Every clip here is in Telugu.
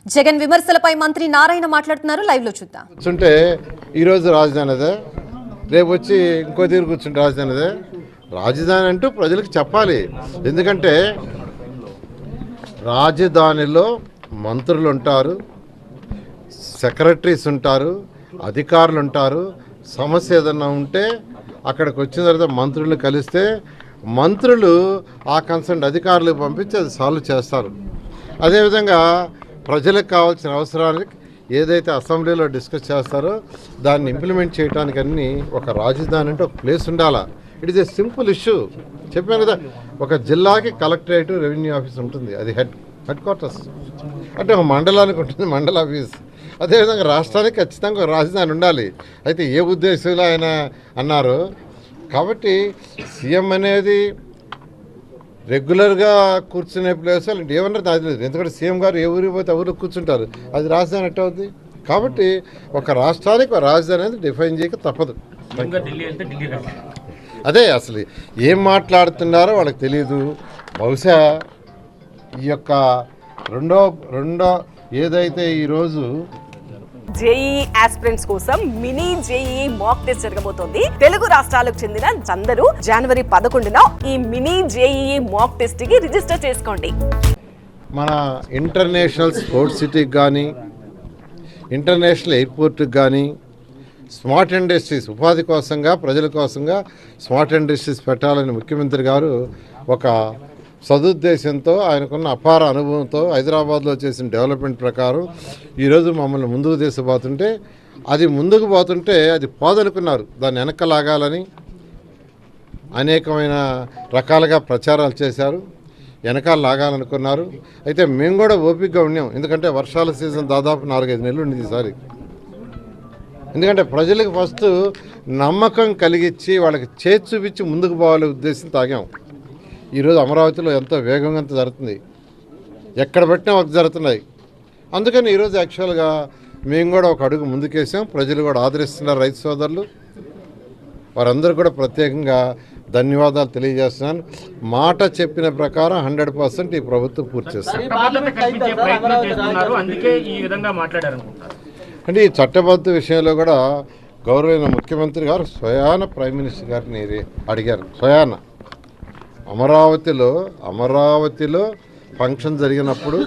జగన్ విమర్శలపై మంత్రి నారాయణ మాట్లాడుతున్నారు. లైవ్ లో చూద్దాం. కూర్చుంటే ఈరోజు రాజధాని అదే, రేపు వచ్చి ఇంకో తీరు కూర్చుంటే రాజధాని అదే. రాజధాని అంటూ ప్రజలకు చెప్పాలి. ఎందుకంటే రాజధానిలో మంత్రులు ఉంటారు, సెక్రటరీస్ ఉంటారు, అధికారులు ఉంటారు. సమస్య ఏదన్నా ఉంటే అక్కడికి వచ్చిన తర్వాత మంత్రులను కలిస్తే మంత్రులు ఆ కన్సర్న్ అధికారులకు పంపించి అది సాల్వ్ చేస్తారు. అదేవిధంగా ప్రజలకు కావాల్సిన అవసరానికి ఏదైతే అసెంబ్లీలో డిస్కస్ చేస్తారో దాన్ని ఇంప్లిమెంట్ చేయడానికి అన్ని ఒక రాజధాని అంటే ఒక ప్లేస్ ఉండాలా. It is a simple issue. చెప్పాను కదా, ఒక జిల్లాకి కలెక్టరేట్, రెవెన్యూ ఆఫీస్ ఉంటుంది, అది హెడ్ క్వార్టర్స్. అంటే ఒక మండలానికి ఉంటుంది మండల ఆఫీస్. అదేవిధంగా రాష్ట్రానికి ఖచ్చితంగా ఒక రాజధాని ఉండాలి. అయితే ఏ ఉద్దేశంలో ఆయన అన్నారు కాబట్టి సీఎం అనేది రెగ్యులర్గా కూర్చునే ప్లేస్ అలాంటి ఏమన్నారు అది లేదు. ఎందుకంటే సీఎం గారు ఏ ఊరికి పోతే ఊరికి కూర్చుంటారు, అది రాజధాని ఎట్ట అవుతుంది. కాబట్టి ఒక రాష్ట్రానికి ఒక రాజధాని అనేది డిఫైన్ చేయక తప్పదు. అదే అసలు ఏం మాట్లాడుతున్నారో వాళ్ళకి తెలియదు. బహుశా ఈ యొక్క రెండో ఏదైతే ఈరోజు జేఈఈ ఆస్పిరెంట్స్ కోసం మినీ జేఈఈ మాక్ టెస్ట్ జరగబోతోంది. తెలుగు రాష్ట్రాలకు చెందిన అందరూ జనవరి 11న ఈ మినీ జేఈఈ మాక్ టెస్ట్ కి రిజిస్టర్ చేసుకోండి. మన ఇంటర్నేషనల్ స్పోర్ట్స్ సిటీకి కానీ, ఇంటర్నేషనల్ ఎయిర్పోర్ట్కి కానీ స్మార్ట్ ఇండస్ట్రీస్ ఉపాధి కోసంగా, ప్రజల కోసంగా స్మార్ట్ ఇండస్ట్రీస్ పెట్టాలని ముఖ్యమంత్రి గారు ఒక సదుద్దేశంతో, ఆయనకున్న అపార అనుభవంతో హైదరాబాద్లో చేసిన డెవలప్మెంట్ ప్రకారం ఈరోజు మమ్మల్ని ముందుకు తీసుకుపోతుంటే ముందుకు పోతుంటే అది పోదనుకున్నారు. దాన్ని వెనక్కి లాగాలని అనేకమైన రకాలుగా ప్రచారాలు చేశారు, వెనకాల లాగాలనుకున్నారు. అయితే మేము కూడా ఓపికగా ఉన్నాం. ఎందుకంటే వర్షాల సీజన్ దాదాపు 4-5 నెలలు ఉండేది ఈసారి. ఎందుకంటే ప్రజలకు ఫస్ట్ నమ్మకం కలిగించి వాళ్ళకి చేతి చూపించి ముందుకు పోవాలనే ఉద్దేశం తాగాం. ఈరోజు అమరావతిలో ఎంతో వేగంగా జరుగుతుంది, ఎక్కడ పెట్టినా ఒక జరుగుతున్నాయి. అందుకని ఈరోజు యాక్చువల్గా మేము కూడా ఒక అడుగు ముందుకేసాం. ప్రజలు కూడా ఆదరిస్తున్నారు, రైతు సోదరులు. వారందరూ కూడా ప్రత్యేకంగా ధన్యవాదాలు తెలియజేస్తున్నాను. మాట చెప్పిన ప్రకారం 100% ఈ ప్రభుత్వం పూర్తి చేస్తుంది. అంటే ఈ చట్టబద్ధ విషయంలో కూడా గౌరవైన ముఖ్యమంత్రి గారు స్వయాన ప్రైమ్ మినిస్టర్ గారిని అడిగారు. స్వయాన అమరావతిలో ఫంక్షన్ జరిగినప్పుడు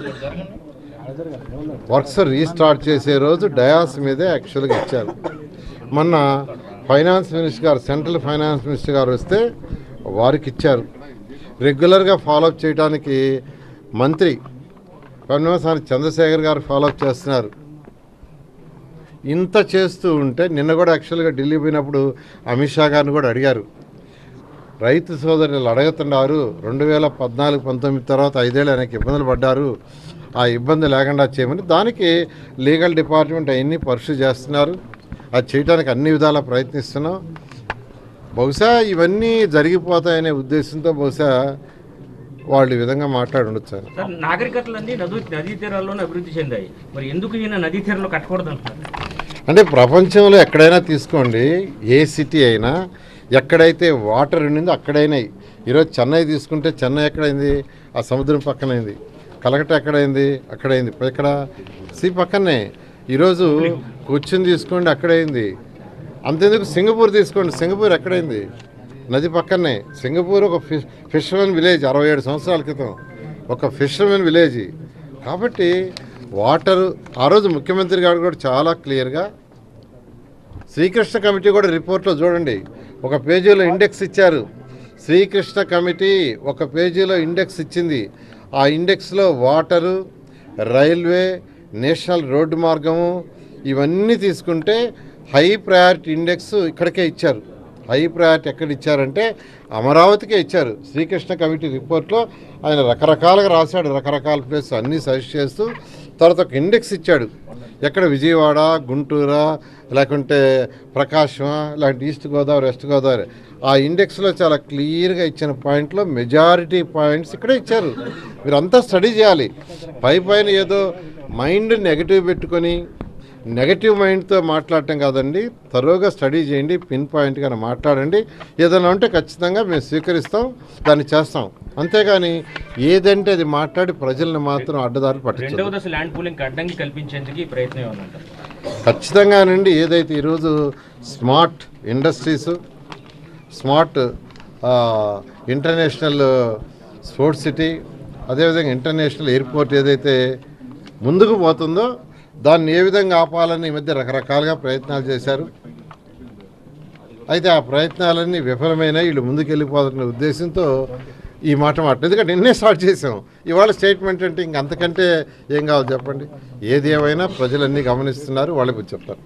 వర్క్స్ రీస్టార్ట్ చేసే రోజు డయాస్ మీదే యాక్చువల్గా ఇచ్చారు. మొన్న ఫైనాన్స్ మినిస్టర్ గారు, సెంట్రల్ ఫైనాన్స్ మినిస్టర్ గారు వస్తే వారికి ఇచ్చారు. రెగ్యులర్గా ఫాలోఅప్ చేయడానికి మంత్రి కన్వసాని చంద్రశేఖర్ గారు ఫాలోఅప్ చేస్తున్నారు. ఇంత చేస్తూ ఉంటే నిన్న కూడా యాక్చువల్గా ఢిల్లీ పోయినప్పుడు అమిత్ షా గారిని కూడా అడిగారు. రైతు సోదరులు అడుగుతున్నారు, 2014-19 తర్వాత 5 ఏళ్ళు ఆయనకి ఇబ్బందులు పడ్డారు, ఆ ఇబ్బంది లేకుండా చేయమని. దానికి లీగల్ డిపార్ట్మెంట్ అవన్నీ పర్సూ చేస్తున్నారు. అది చేయడానికి అన్ని విధాలా ప్రయత్నిస్తున్నాం. బహుశా ఇవన్నీ జరిగిపోతాయనే ఉద్దేశంతో బహుశా వాళ్ళు ఈ విధంగా మాట్లాడి ఉండొచ్చు. నాగరికతలన్నీ నదీ తీరాల్లోనే అభివృద్ధి చెందాయి, మరి ఎందుకు ఈయన నదీ తీరంలో కట్టకూడదు అంటున్నారు? అంటే ప్రపంచంలో ఎక్కడైనా తీసుకోండి, ఏ సిటీ అయినా ఎక్కడైతే వాటర్ ఉండిందో అక్కడైనాయి. ఈరోజు చెన్నై తీసుకుంటే చెన్నై ఎక్కడైంది? ఆ సముద్రం పక్కనైంది. కలకట్ట ఎక్కడైంది? అక్కడైంది. ఇక్కడ సీ పక్కనే. ఈరోజు కొచ్చిన్ తీసుకోండి, అక్కడైంది. అంతెందుకు సింగపూర్ తీసుకోండి, సింగపూర్ ఎక్కడైంది? నది పక్కనే. సింగపూర్ ఒక ఫిషర్మెన్ విలేజ్, 67 సంవత్సరాల క్రితం ఒక ఫిషర్మెన్ విలేజ్. కాబట్టి వాటరు ఆ రోజు ముఖ్యమంత్రి గారు కూడా చాలా క్లియర్గా, శ్రీకృష్ణ కమిటీ కూడా రిపోర్ట్లో చూడండి, ఒక పేజీలో ఇండెక్స్ ఇచ్చారు. శ్రీకృష్ణ కమిటీ ఒక పేజీలో ఇండెక్స్ ఇచ్చింది. ఆ ఇండెక్స్లో వాటరు, రైల్వే, నేషనల్ రోడ్డు మార్గము ఇవన్నీ తీసుకుంటే హై ప్రయారిటీ ఇండెక్స్ ఇక్కడికే ఇచ్చారు. హై ప్రయారిటీ ఎక్కడ ఇచ్చారంటే అమరావతికే ఇచ్చారు. శ్రీకృష్ణ కమిటీ రిపోర్ట్లో ఆయన రకరకాలుగా రాశాడు, రకరకాల ప్లేస్ అన్నీ సజెస్ట్ చేస్తూ తర్వాత ఒక ఇండెక్స్ ఇచ్చాడు. ఎక్కడ విజయవాడ, గుంటూరా, లేకుంటే ప్రకాశమా, లేకుంటే ఈస్ట్ గోదావరి, వెస్ట్ గోదావరి, ఆ ఇండెక్స్లో చాలా క్లియర్గా ఇచ్చిన పాయింట్లో మెజారిటీ పాయింట్స్ ఇక్కడే ఇచ్చారు. మీరంతా స్టడీ చేయాలి. పైన ఏదో మైండ్ నెగిటివ్ పెట్టుకొని నెగటివ్ మైండ్తో మాట్లాడటం కాదండి, తరోగా స్టడీ చేయండి, పిన్ పాయింట్గా మాట్లాడండి. ఏదైనా ఉంటే ఖచ్చితంగా మేము స్వీకరిస్తాం, దాన్ని చేస్తాం. అంతేగాని ఏదంటే అది మాట్లాడి ప్రజలను మాత్రం అడ్డదారి పట్టించదు. రెండవ దశ ల్యాండ్ పూలింగ్ అడ్డంకి కల్పించేందుకు ఈ ప్రయత్నం ఏమన్నా ఖచ్చితంగానండి. ఏదైతే ఈరోజు smart industries, smart international sports city, అదేవిధంగా ఇంటర్నేషనల్ ఎయిర్పోర్ట్ ఏదైతే ముందుకు పోతుందో దాన్ని ఏ విధంగా ఆపాలని ఈ మధ్య రకరకాలుగా ప్రయత్నాలు చేశారు. అయితే ఆ ప్రయత్నాలన్నీ విఫలమైన వీళ్ళు ముందుకెళ్ళిపోతున్న ఉద్దేశంతో ఈ మాట ఎందుకంటే నిన్నే స్టార్ట్ చేసాం. ఇవాళ స్టేట్మెంట్ అంటే ఇంక అంతకంటే ఏం కావాలి చెప్పండి. ఏది ఏమైనా ప్రజలన్నీ గమనిస్తున్నారు, వాళ్ళకి చెప్తారు.